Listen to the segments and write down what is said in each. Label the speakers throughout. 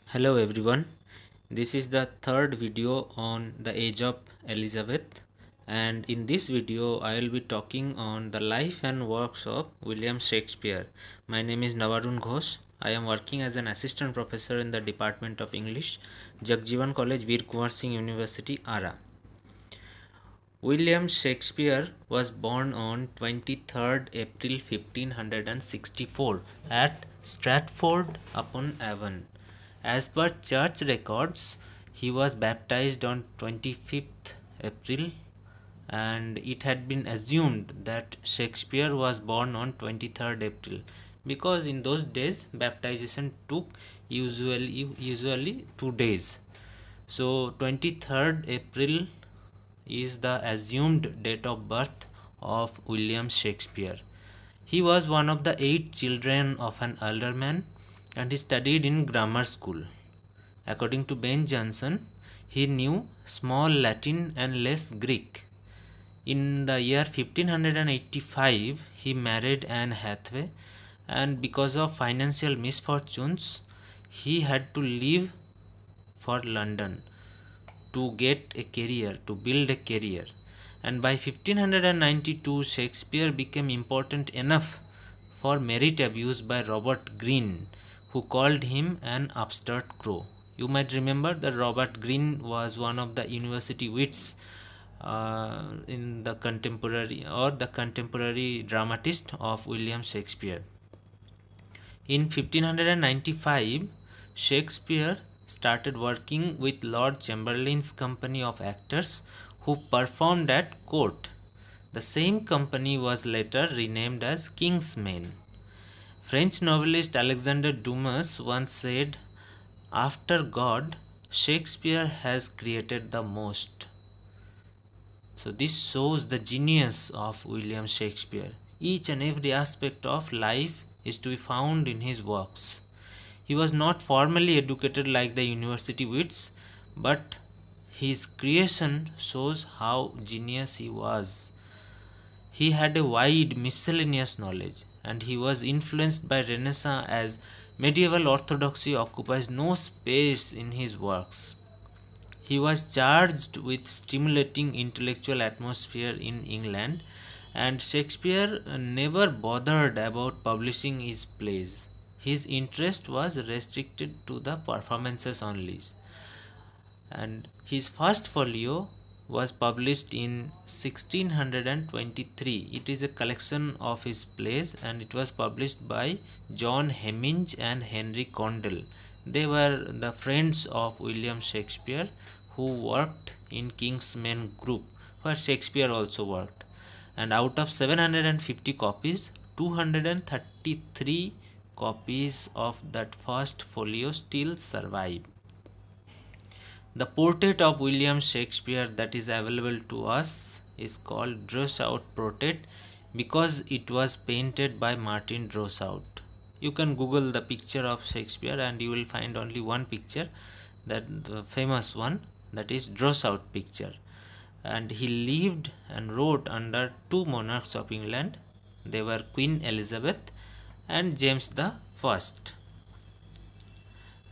Speaker 1: Hello everyone. This is the third video on the age of Elizabeth, and in this video I will be talking on the life and works of William Shakespeare. My name is Navarun Ghosh. I am working as an assistant professor in the Department of English, Jagjivan College, Veer Kumar Singh University, Ara. William Shakespeare was born on 23rd April 1564 at Stratford upon Avon. As per church records, he was baptized on 25th April, and it had been assumed that Shakespeare was born on 23rd April because in those days baptization took usually 2 days. So 23rd April is the assumed date of birth of William Shakespeare. He was one of the 8 children of an alderman and he studied in grammar school. According to Ben Jonson, he knew small Latin and less Greek. In the year 1585, he married Anne Hathaway, and because of financial misfortunes, he had to leave for London to get a career, to build a career. And by 1592, Shakespeare became important enough for merit abuse by Robert Greene, who called him an upstart crow. You might remember that Robert Greene was one of the university wits in the contemporary dramatist of William Shakespeare. In 1595, Shakespeare started working with Lord Chamberlain's company of actors who performed at court. The same company was later renamed as King's Men. French novelist Alexander Dumas once said, "After God, Shakespeare has created the most." So this shows the genius of William Shakespeare. Each and every aspect of life is to be found in his works. He was not formally educated like the university wits, but his creation shows how genius he was. He had a wide miscellaneous knowledge, and he was influenced by Renaissance as medieval orthodoxy occupies no space in his works. He was charged with stimulating intellectual atmosphere in England, and Shakespeare never bothered about publishing his plays. His interest was restricted to the performances only. And his first folio was published in 1623. It is a collection of his plays and it was published by John Hemming and Henry Condell. They were the friends of William Shakespeare who worked in King's Men group where Shakespeare also worked. And out of 750 copies, 233 copies of that first folio still survive. The portrait of William Shakespeare that is available to us is called Droeshout portrait because it was painted by Martin Droeshout. You can Google the picture of Shakespeare and you will find only one picture, that the famous one, that is Droeshout picture. And he lived and wrote under 2 monarchs of England. They were Queen Elizabeth and James the First.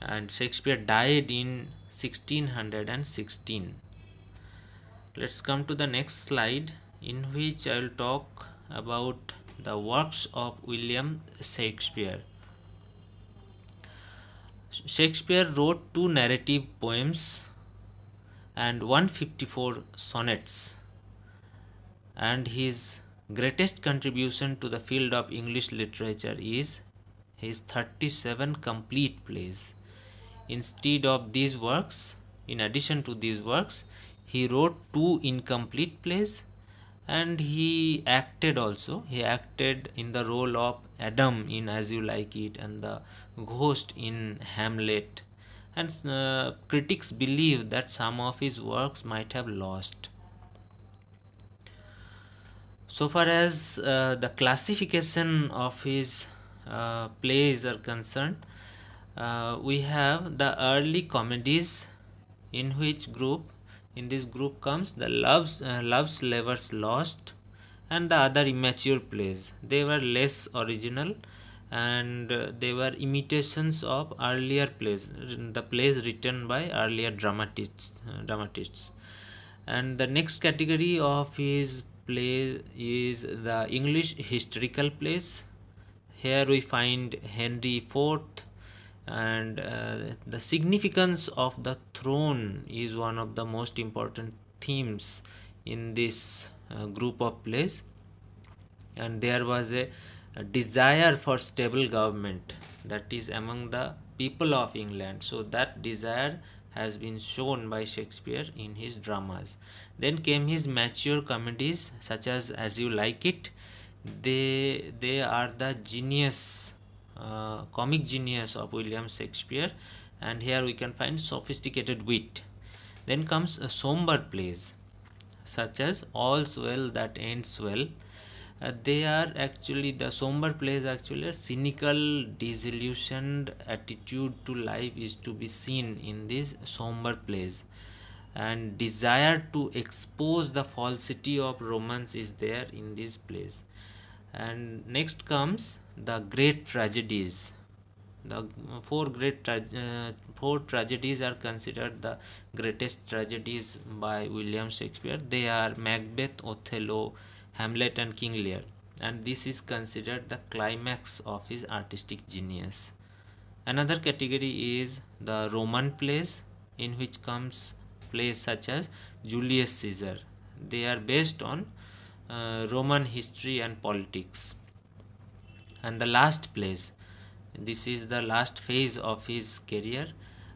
Speaker 1: And Shakespeare died in 1616. Let's come to the next slide, in which I will talk about the works of William Shakespeare. Shakespeare wrote 2 narrative poems and 154 sonnets, and his greatest contribution to the field of English literature is his 37 complete plays. Instead of these works, in addition to these works, he wrote 2 incomplete plays and he acted also. He acted in the role of Adam in As You Like It and the ghost in Hamlet. And critics believe that some of his works might have lost. So far as the classification of his plays are concerned, we have the early comedies, in which in this group comes the Love's Lovers Lost and the other immature plays. They were less original and they were imitations of earlier plays, the plays written by earlier dramatists. And the next category of his plays is the English historical plays. Here we find Henry IV, and the significance of the throne is one of the most important themes in this group of plays. And there was a desire for stable government that is among the people of England. So that desire has been shown by Shakespeare in his dramas. Then came his mature comedies such as You Like It. They are the genius, comic genius of William Shakespeare, and here we can find sophisticated wit. Then comes somber plays such as All's Well That Ends Well. They are actually, the somber plays actually a cynical, disillusioned attitude to life is to be seen in these somber plays, and desire to expose the falsity of romance is there in these plays. And next comes the great tragedies. The four tragedies are considered the greatest tragedies by William Shakespeare. They are Macbeth, Othello, Hamlet, and King Lear, and this is considered the climax of his artistic genius. Another category is the Roman plays, in which comes plays such as Julius Caesar. They are based on Roman history and politics. And the last plays, this is the last phase of his career,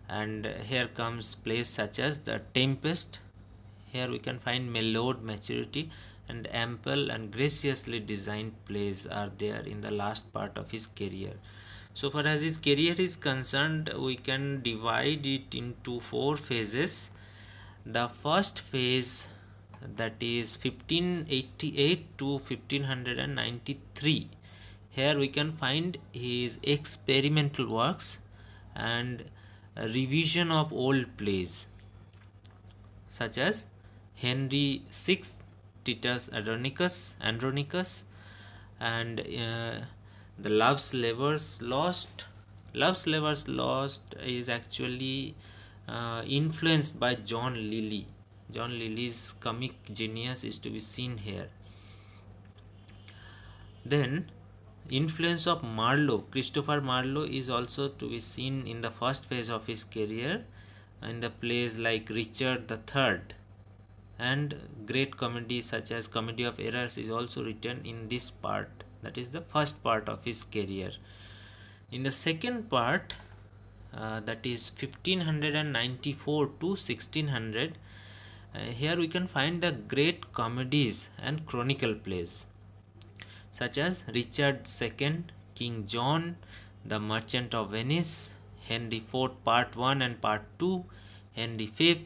Speaker 1: and here comes plays such as The Tempest. Here we can find mellowed maturity, and ample and graciously designed plays are there in the last part of his career. So far as his career is concerned, we can divide it into four phases. The first phase, that is 1588 to 1593, here we can find his experimental works and a revision of old plays such as Henry VI, Titus Andronicus, and the Love's Labour's Lost. Love's Labour's Lost is actually influenced by John Lilly. John Lilly's comic genius is to be seen here. Then influence of Marlowe, Christopher Marlowe, is also to be seen in the first phase of his career in the plays like Richard III, and great comedies such as Comedy of Errors is also written in this part, that is the first part of his career. In the second part, that is 1594 to 1600, here we can find the great comedies and chronicle plays such as Richard II, King John, The Merchant of Venice, Henry IV Part 1 and Part 2, Henry V,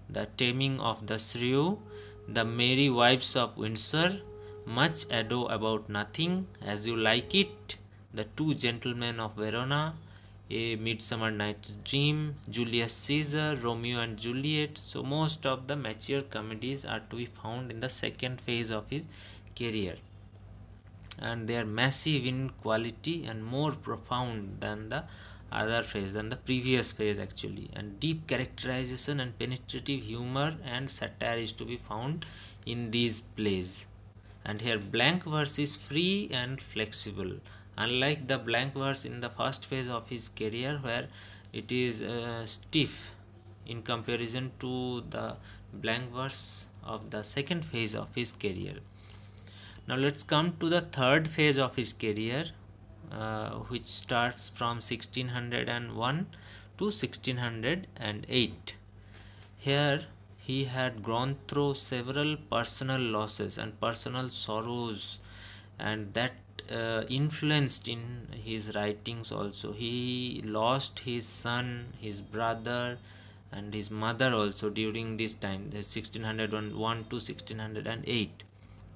Speaker 1: The Taming of the Shrew, The Merry Wives of Windsor, Much Ado About Nothing, As You Like It, The Two Gentlemen of Verona, A Midsummer Night's Dream, Julius Caesar, Romeo and Juliet. So most of the mature comedies are to be found in the second phase of his career, and they are massive in quality and more profound than the other phase, than the previous phase actually, and deep characterization and penetrative humor and satire is to be found in these plays. And here blank verse is free and flexible, unlike the blank verse in the first phase of his career where it is stiff in comparison to the blank verse of the second phase of his career. Now let's come to the third phase of his career, which starts from 1601 to 1608. Here he had gone through several personal losses and personal sorrows, and that influenced in his writings also. He lost his son, his brother, and his mother also during this time, the 1601 to 1608.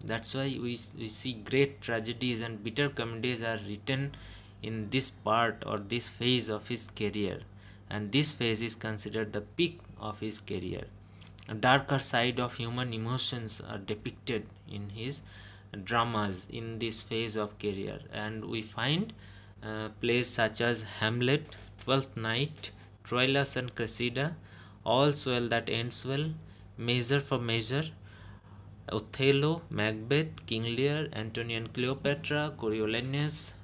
Speaker 1: That's why we see great tragedies and bitter comedies are written in this part or this phase of his career, and this phase is considered the peak of his career. A darker side of human emotions are depicted in his dramas in this phase of career, and we find plays such as Hamlet, Twelfth Night, Troilus and Cressida, All's Well That Ends Well, Measure for Measure, Othello, Macbeth, King Lear, Antony and Cleopatra, Coriolanus,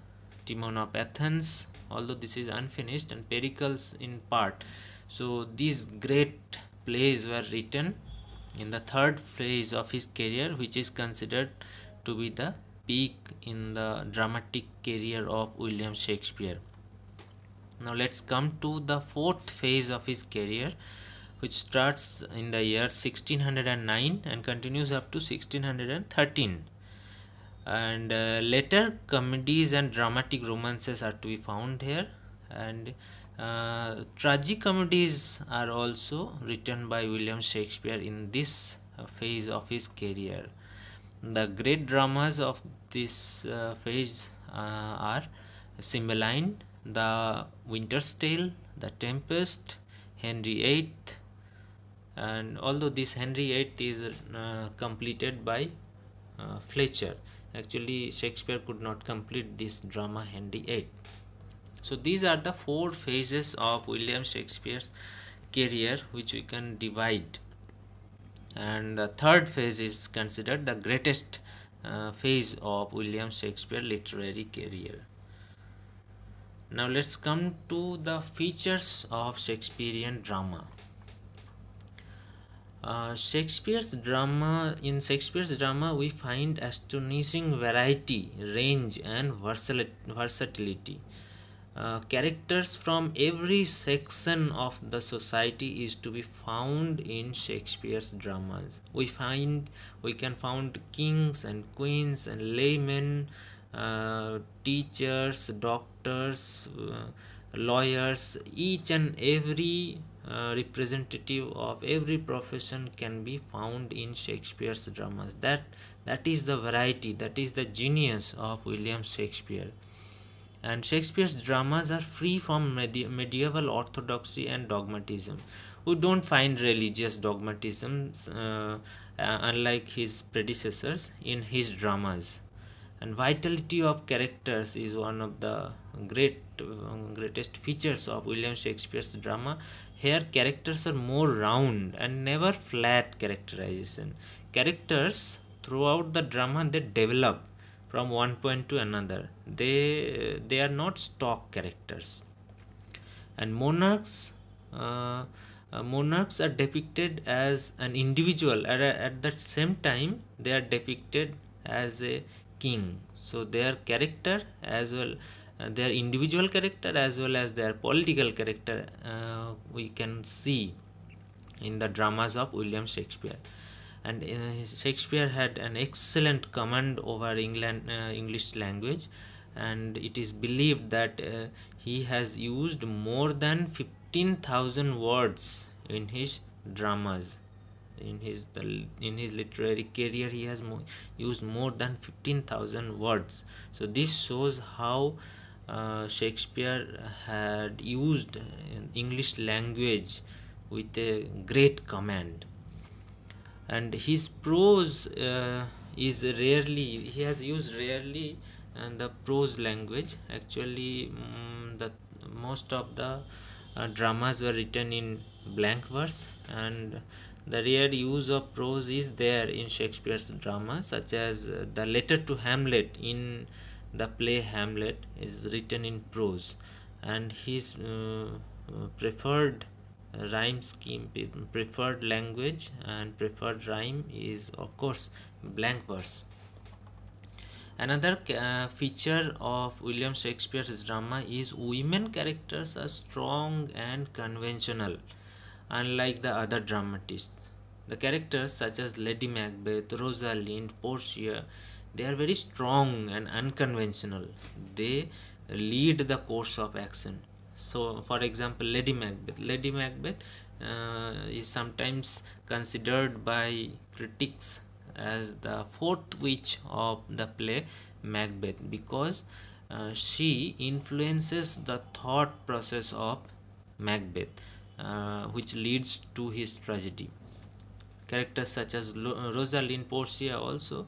Speaker 1: Timon of Athens, although this is unfinished, and Pericles in part. So these great plays were written in the third phase of his career, which is considered to be the peak in the dramatic career of William Shakespeare. Now let's come to the fourth phase of his career, which starts in the year 1609 and continues up to 1613. And later comedies and dramatic romances are to be found here, and tragicomedies are also written by William Shakespeare in this phase of his career. The great dramas of this phase are Cymbeline, The Winter's Tale, The Tempest, Henry VIII, and although this Henry VIII is completed by Fletcher, actually Shakespeare could not complete this drama Henry VIII. So these are the four phases of William Shakespeare's career which we can divide, and the third phase is considered the greatest phase of William Shakespeare literary career. Now let's come to the features of Shakespearean drama. In Shakespeare's drama we find astonishing variety, range and versatility. Characters from every section of the society is to be found in Shakespeare's dramas. We can find kings and queens and laymen, teachers, doctors, lawyers. Each and every representative of every profession can be found in Shakespeare's dramas. That is the variety, that is the genius of William Shakespeare. And Shakespeare's dramas are free from medieval orthodoxy and dogmatism. We don't find religious dogmatism, unlike his predecessors, in his dramas. And vitality of characters is one of the greatest features of William Shakespeare's drama. Here characters are more round and never flat characterization. Characters throughout the drama, they develop from one point to another. They are not stock characters. And monarchs are depicted as an individual. At that same time, they are depicted as a king. So their character as well, their individual character as well as their political character, we can see in the dramas of William Shakespeare. And Shakespeare had an excellent command over English language, and it is believed that he has used more than 15,000 words in his dramas. In his literary career, he has used more than 15,000 words. So this shows how Shakespeare had used English language with a great command. And his prose is rarely, he has used rarely the prose language. Actually, the most of the dramas were written in blank verse, and the rare use of prose is there in Shakespeare's drama, such as the letter to Hamlet in the play Hamlet is written in prose, and his preferred rhyme scheme, preferred language and preferred rhyme is of course blank verse. Another feature of William Shakespeare's drama is women characters are strong and conventional, unlike the other dramatists. The characters such as Lady Macbeth, Rosalind, Portia, they are very strong and unconventional. They lead the course of action. So, for example, Lady Macbeth is sometimes considered by critics as the fourth witch of the play Macbeth, because she influences the thought process of Macbeth, which leads to his tragedy. Characters such as Rosalind, Portia also,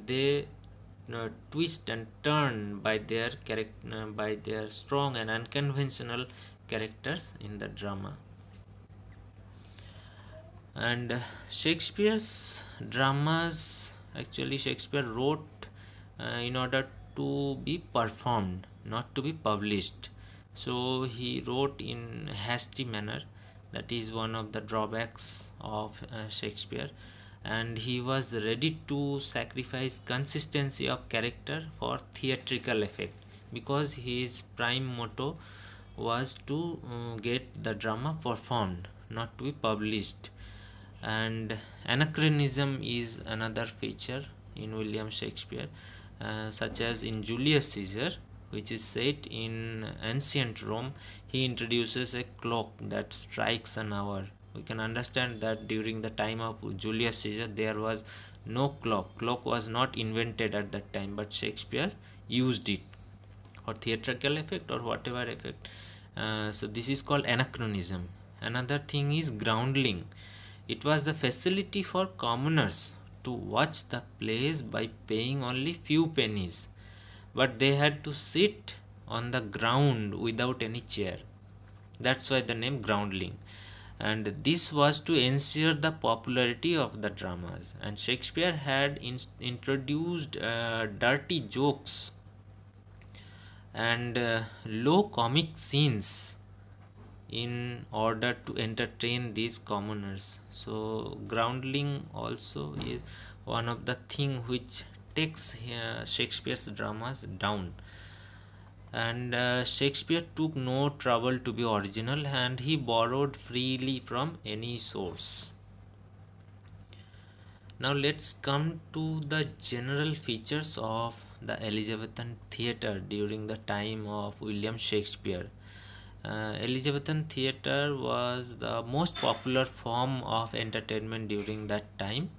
Speaker 1: they twist and turn by their by their strong and unconventional characters in the drama. And Shakespeare's dramas, actually Shakespeare wrote in order to be performed, not to be published. So he wrote in hasty manner. That is one of the drawbacks of Shakespeare. And he was ready to sacrifice consistency of character for theatrical effect, because his prime motto was to get the drama performed, not to be published. And anachronism is another feature in William Shakespeare, such as in Julius Caesar, which is set in ancient Rome. He introduces a clock that strikes an hour. We can understand that during the time of Julius Caesar there was no clock was not invented at that time, but Shakespeare used it for theatrical effect or whatever effect. So this is called anachronism. Another thing is groundling. It was the facility for commoners to watch the plays by paying only few pennies, but they had to sit on the ground without any chair. That's why the name groundling. And this was to ensure the popularity of the dramas. And Shakespeare had introduced dirty jokes and low comic scenes in order to entertain these commoners. So groundling also is one of the thing which takes Shakespeare's dramas down. And Shakespeare took no trouble to be original, and he borrowed freely from any source. Now let's come to the general features of the Elizabethan theatre during the time of William Shakespeare. Elizabethan theatre was the most popular form of entertainment during that time,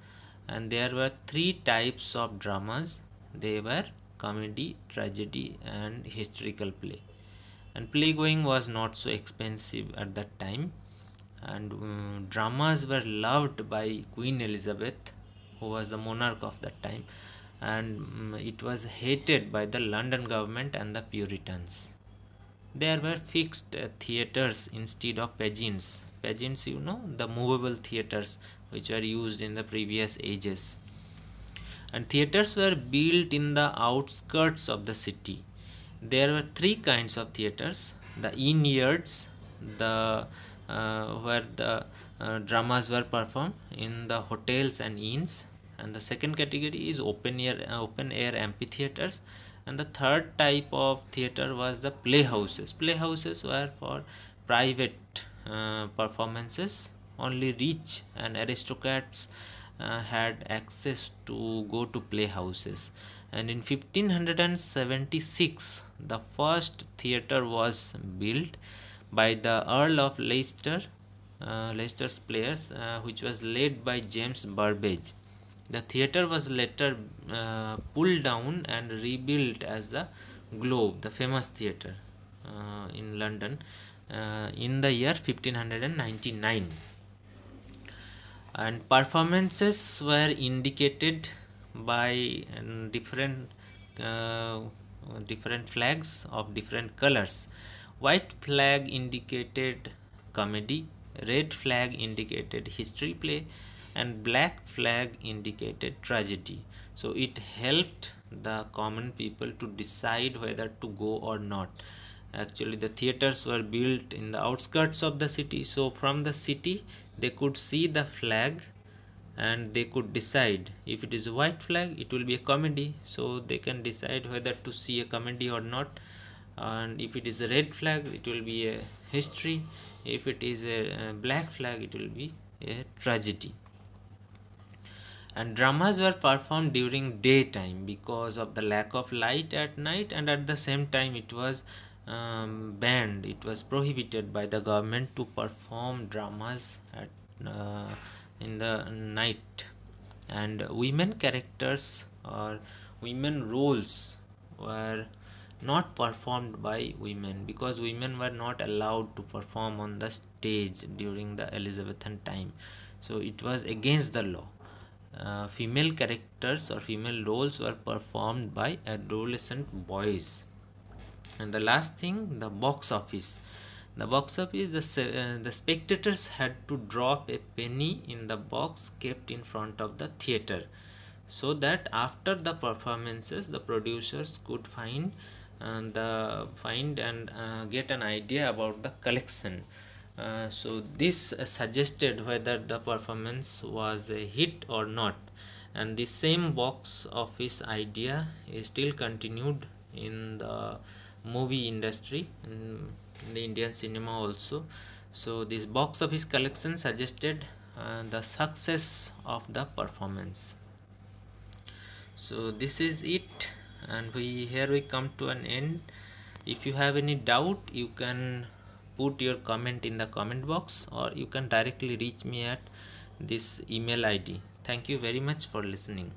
Speaker 1: and there were three types of dramas. They were comedy, tragedy, and historical play. And playgoing was not so expensive at that time, and dramas were loved by Queen Elizabeth, who was the monarch of that time, and it was hated by the London government and the Puritans. There were fixed theatres instead of pageants. Pageants, you know, the movable theatres which were used in the previous ages. And theatres were built in the outskirts of the city. There were three kinds of theatres: the inn-yards, the where the dramas were performed in the hotels and inns, and the second category is open air amphitheaters, and the third type of theater was the playhouses. Playhouses were for private performances. Only rich and aristocrats had access to go to playhouses. And in 1576 the first theatre was built by the Earl of Leicester, Leicester's players, which was led by James Burbage. The theatre was later pulled down and rebuilt as the Globe, the famous theatre in London, in the year 1599. And performances were indicated by different flags of different colors. White flag indicated comedy, red flag indicated history play, and black flag indicated tragedy. So it helped the common people to decide whether to go or not. Actually, the theaters were built in the outskirts of the city, so from the city they could see the flag and they could decide. If it is a white flag, it will be a comedy, so they can decide whether to see a comedy or not. And if it is a red flag, it will be a history. If it is a black flag, it will be a tragedy. And dramas were performed during daytime because of the lack of light at night, and at the same time it was banned, it was prohibited by the government to perform dramas at in the night. And women characters or women roles were not performed by women, because women were not allowed to perform on the stage during the Elizabethan time, so it was against the law. female characters or female roles were performed by adolescent boys. And the last thing, the box office. The box office, the spectators had to drop a penny in the box kept in front of the theater, so that after the performances the producers could find and get an idea about the collection. So this suggested whether the performance was a hit or not, and the same box office idea is still continued in the movie industry, in the Indian cinema also. So this box office collection suggested the success of the performance. So this is it, and we come to an end. If you have any doubt, you can put your comment in the comment box, or you can directly reach me at this email ID. Thank you very much for listening.